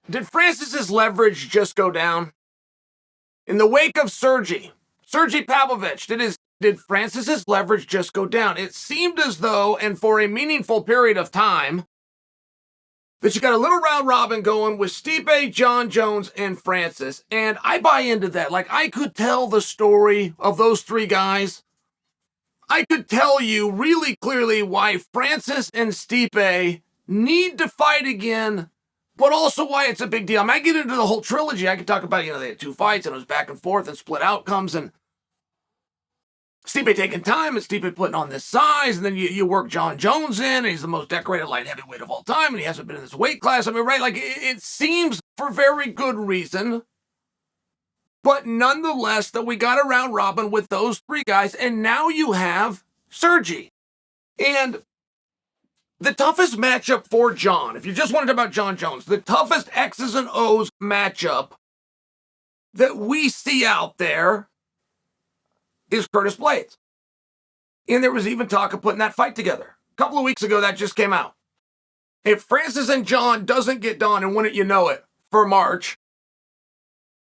Did Francis's leverage just go down? In the wake of Sergei Pavlovich, did Francis's leverage just go down? It seemed as though, and for a meaningful period of time, that you got a little round robin going with Stipe, Jon Jones, and Francis. And I buy into that. Like, I could tell the story of those three guys. I could tell you really clearly why Francis and Stipe need to fight again, but also why it's a big deal. I mean, I get into the whole trilogy. I could talk about, they had 2 fights and it was back and forth and split outcomes and Stipe taking time and Stipe putting on this size. And then you work Jon Jones in and he's the most decorated light heavyweight of all time and he hasn't been in this weight class. I mean, right? Like it seems for very good reason, but nonetheless that we got a round robin with those three guys. And now you have Sergei. And the toughest matchup for Jon, if you just want to talk about Jon Jones, the toughest X's and O's matchup that we see out there is Curtis Blaydes. And there was even talk of putting that fight together. A couple of weeks ago, that just came out. If Francis and Jon doesn't get done, and wouldn't you know it, for March,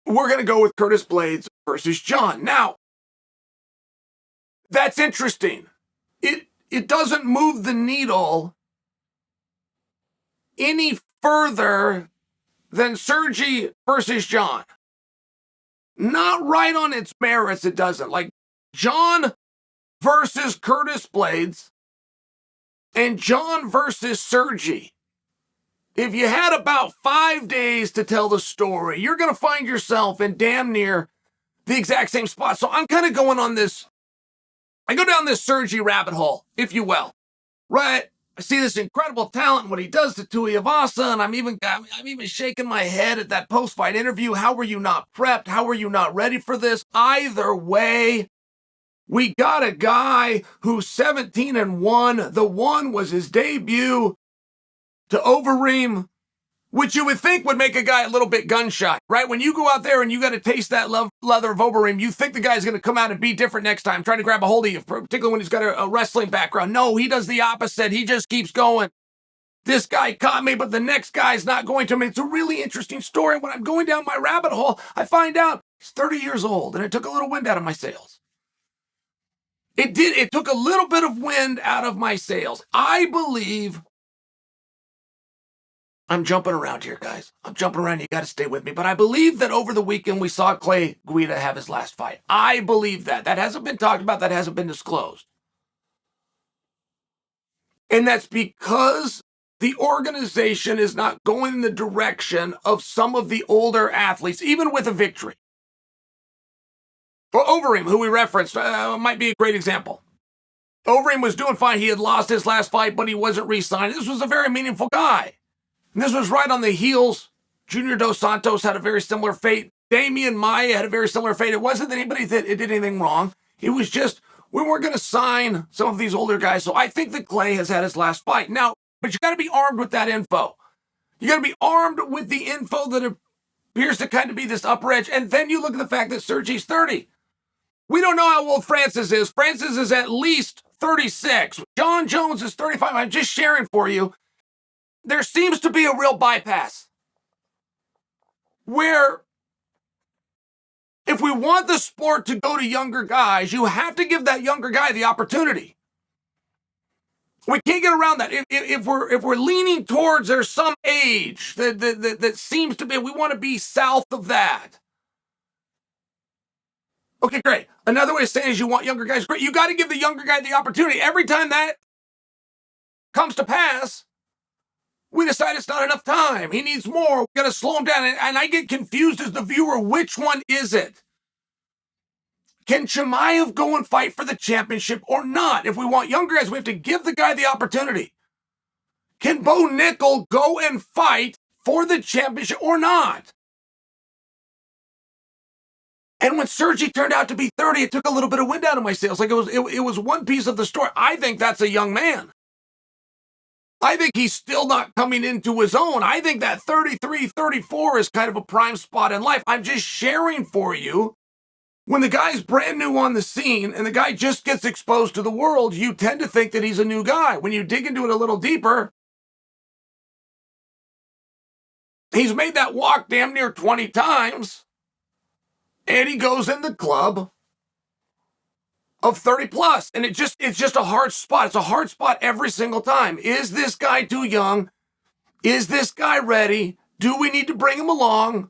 we're going to go with Curtis Blaydes versus Jon. Now, that's interesting. It doesn't move the needle any further than Sergei versus Jon. Not right on its merits, it doesn't. Like Jon versus Curtis Blaydes and Jon versus Sergei. If you had about 5 days to tell the story, you're going to find yourself in damn near the exact same spot. So I'm kind of going on this, I go down this Sergei rabbit hole, if you will, right? I see this incredible talent, what he does to Tuivasa, and I'm even shaking my head at that post-fight interview. How were you not prepped? How were you not ready for this? Either way, we got a guy who's 17-1. The one was his debut to Overeem, which you would think would make a guy a little bit gun-shy, right? When you go out there and you got to taste that leather of Overeem, you think the guy's going to come out and be different next time, trying to grab a hold of you, particularly when he's got a wrestling background. No, he does the opposite. He just keeps going. This guy caught me, but the next guy's not going to. I mean, it's a really interesting story. When I'm going down my rabbit hole, I find out he's 30 years old, and it took a little wind out of my sails. It took a little bit of wind out of my sails. I believe... I'm jumping around here, guys. I'm jumping around. You got to stay with me. But I believe that over the weekend we saw Clay Guida have his last fight. I believe that. That hasn't been talked about. That hasn't been disclosed. And that's because the organization is not going in the direction of some of the older athletes, even with a victory. For Overeem, who we referenced, might be a great example. Overeem was doing fine. He had lost his last fight, but he wasn't re-signed. This was a very meaningful guy. And this was right on the heels. Junior Dos Santos had a very similar fate. Damian Maia had a very similar fate. It wasn't that anybody did anything wrong. It was just, we weren't going to sign some of these older guys. So I think that Clay has had his last fight. Now, but you got to be armed with that info. You got to be armed with the info that appears to kind of be this upper edge. And then you look at the fact that Sergei's 30. We don't know how old Francis is. Francis is at least 36. Jon Jones is 35. I'm just sharing for you. There seems to be a real bypass where if we want the sport to go to younger guys, you have to give that younger guy the opportunity. We can't get around that. If we're leaning towards there's some age that seems to be, we want to be south of that. Okay, great. Another way of saying is you want younger guys. Great. You got to give the younger guy the opportunity. Every time that comes to pass, we decide it's not enough time. He needs more. We got to slow him down. And I get confused as the viewer. Which one is it? Can Chimaev go and fight for the championship or not? If we want younger guys, we have to give the guy the opportunity. Can Bo Nickel go and fight for the championship or not? And when Sergei turned out to be 30, it took a little bit of wind out of my sails. Like it was one piece of the story. I think that's a young man. I think he's still not coming into his own. I think that 33, 34 is kind of a prime spot in life. I'm just sharing for you. When the guy's brand new on the scene and the guy just gets exposed to the world, you tend to think that he's a new guy. When you dig into it a little deeper, He's made that walk damn near 20 times, and he goes in the club of 30 plus. And it's just a hard spot. It's a hard spot every single time. Is this guy too young? Is this guy ready? Do we need to bring him along?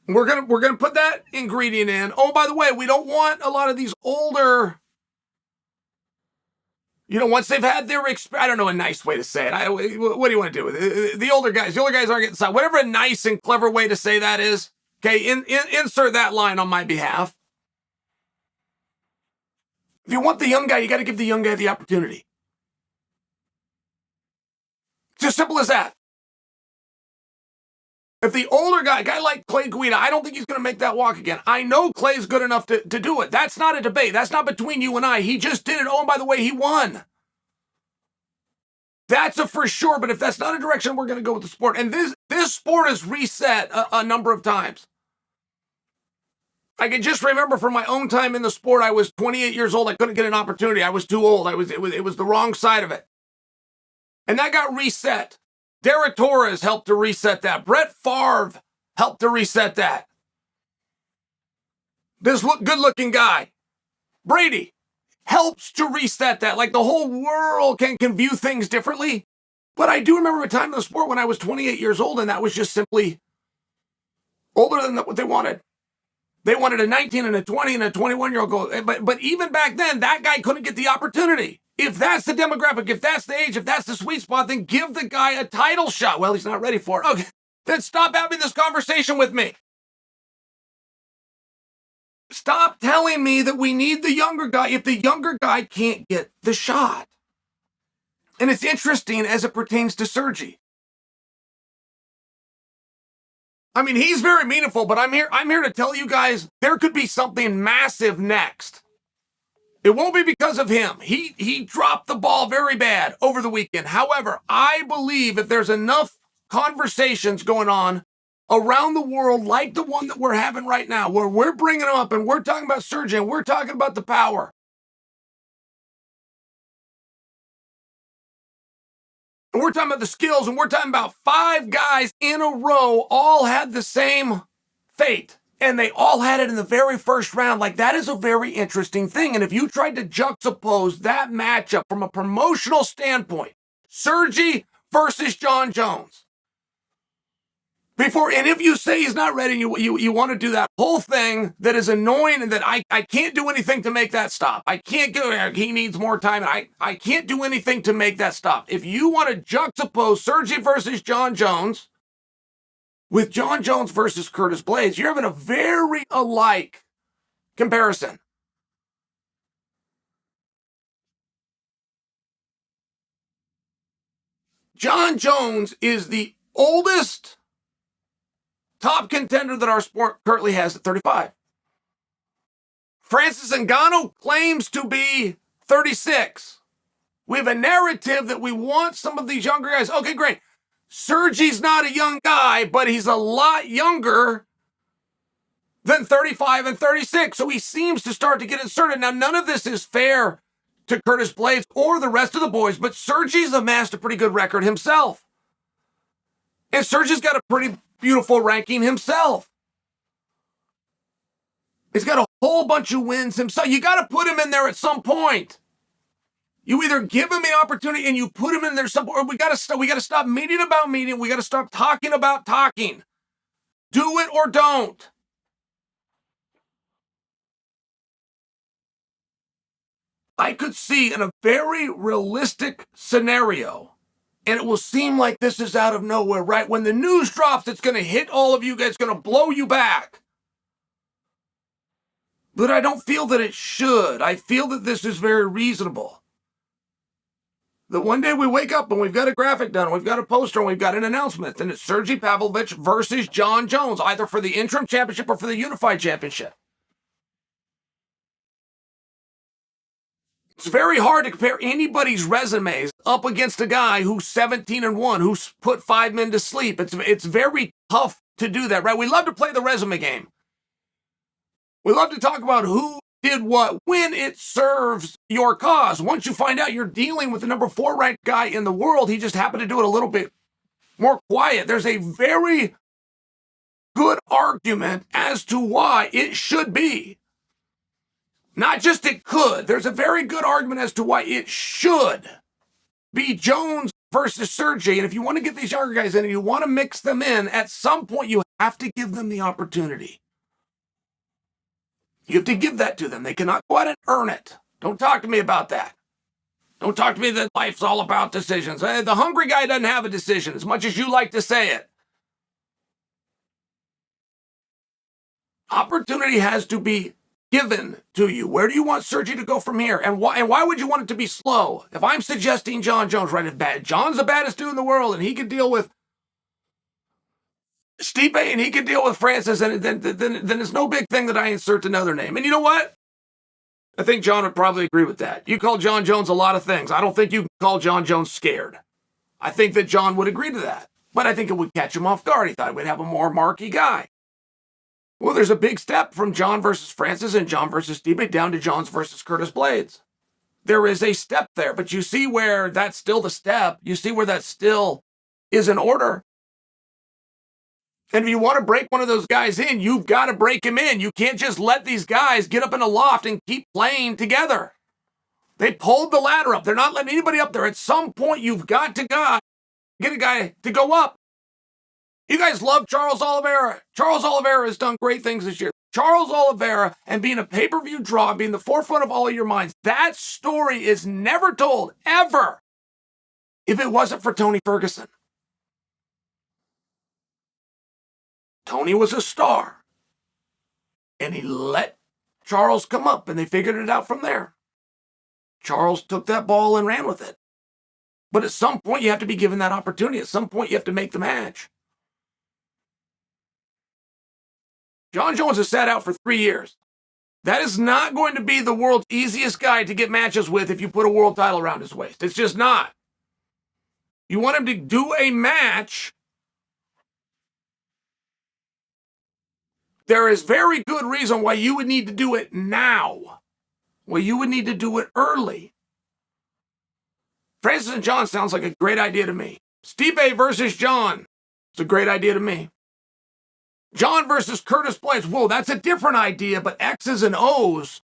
We're gonna put that ingredient in. Oh, by the way, we don't want a lot of these older, once they've had their experience. I don't know a nice way to say it. What do you want to do with it? The older guys aren't getting signed. Whatever a nice and clever way to say that is. Okay, insert that line on my behalf. If you want the young guy, you got to give the young guy the opportunity. It's as simple as that. If the older guy, a guy like Clay Guida, I don't think he's going to make that walk again. I know Clay's good enough to do it. That's not a debate. That's not between you and I. He just did it. Oh, and by the way, he won. That's a for sure. But if that's not a direction we're going to go with the sport, and this sport is reset a number of times. I can just remember from my own time in the sport, I was 28 years old. I couldn't get an opportunity. I was too old. It was the wrong side of it. And that got reset. Derek Torres helped to reset that. Brett Favre helped to reset that. This good-looking guy, Brady, helps to reset that. Like the whole world can view things differently. But I do remember a time in the sport when I was 28 years old, and that was just simply older than what they wanted. They wanted a 19 and a 20 and a 21-year-old goal. But even back then, that guy couldn't get the opportunity. If that's the demographic, if that's the age, if that's the sweet spot, then give the guy a title shot. Well, he's not ready for it. Okay, then stop having this conversation with me. Stop telling me that we need the younger guy if the younger guy can't get the shot. And it's interesting as it pertains to Sergei. I mean, he's very meaningful, but I'm here to tell you guys there could be something massive next. It won't be because of him. He dropped the ball very bad over the weekend. However, I believe if there's enough conversations going on around the world like the one that we're having right now, where we're bringing him up and we're talking about Sergei and we're talking about the power. And we're talking about the skills and we're talking about 5 guys in a row all had the same fate. And they all had it in the very first round. Like, that is a very interesting thing. And if you tried to juxtapose that matchup from a promotional standpoint, Sergei versus Jon Jones, and if you say he's not ready, you want to do that whole thing that is annoying and that I can't do anything to make that stop. I can't go, he needs more time. I can't do anything to make that stop. If you want to juxtapose Sergei versus Jon Jones, with Jon Jones versus Curtis Blaydes, you're having a very alike comparison. Jon Jones is the oldest top contender that our sport currently has at 35. Francis Ngannou claims to be 36. We have a narrative that we want some of these younger guys. Okay, great. Sergei's not a young guy, but he's a lot younger than 35 and 36. So he seems to start to get inserted. Now, none of this is fair to Curtis Blaydes or the rest of the boys, but Sergei's amassed a pretty good record himself. And Sergei's got a pretty beautiful ranking himself. He's got a whole bunch of wins himself. You got to put him in there at some point. You either give him the opportunity and you put him in there somewhere, or we got to stop meeting about meeting. We got to stop talking about talking. Do it or don't. I could see in a very realistic scenario, and it will seem like this is out of nowhere, right? When the news drops, it's going to hit all of you guys, it's going to blow you back. But I don't feel that it should. I feel that this is very reasonable. That one day we wake up and we've got a graphic done, we've got a poster, and we've got an announcement, and it's Sergei Pavlovich versus Jon Jones, either for the interim championship or for the unified championship. It's very hard to compare anybody's resumes up against a guy who's 17-1, who's put 5 men to sleep. It's very tough to do that, right? We love to play the resume game. We love to talk about who did what when it serves your cause. Once you find out you're dealing with the number 4 ranked guy in the world, he just happened to do it a little bit more quiet. There's a very good argument as to why it should be. Not just it could. There's a very good argument as to why it should be Jones versus Sergei. And if you want to get these younger guys in and you want to mix them in, at some point you have to give them the opportunity. You have to give that to them. They cannot go out and earn it. Don't talk to me about that. Don't talk to me that life's all about decisions. The hungry guy doesn't have a decision, as much as you like to say it. Opportunity has to be given to you. Where do you want Sergei to go from here? And why would you want it to be slow? If I'm suggesting Jon Jones, right, if John's the baddest dude in the world and he could deal with Stipe and he could deal with Francis, and then it's no big thing that I insert another name. And you know what? I think Jon would probably agree with that. You call Jon Jones a lot of things. I don't think you can call Jon Jones scared. I think that Jon would agree to that. But I think it would catch him off guard. He thought we'd have a more marquee guy. Well, there's a big step from Jon versus Francis and Jon versus Stipe down to Jones versus Curtis Blaydes. There is a step there, but you see where that's still the step. You see where that still is in order. And if you want to break one of those guys in, you've got to break him in. You can't just let these guys get up in a loft and keep playing together. They pulled the ladder up. They're not letting anybody up there. At some point, you've got to get a guy to go up. You guys love Charles Oliveira. Charles Oliveira has done great things this year. Charles Oliveira and being a pay-per-view draw, being the forefront of all of your minds, that story is never told, ever, if it wasn't for Tony Ferguson. Tony was a star, and he let Charles come up, and they figured it out from there. Charles took that ball and ran with it. But at some point, you have to be given that opportunity. At some point, you have to make the match. Jon Jones has sat out for 3 years. That is not going to be the world's easiest guy to get matches with if you put a world title around his waist. It's just not. You want him to do a match. There is very good reason why you would need to do it now. Why you would need to do it early. Francis and Jon sounds like a great idea to me. Stipe versus Jon. It's a great idea to me. Jon versus Curtis Blaydes. Whoa, that's a different idea, but X's and O's.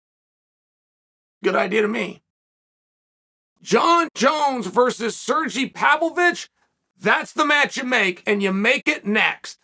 Good idea to me. Jon Jones versus Sergei Pavlovich. That's the match you make, and you make it next.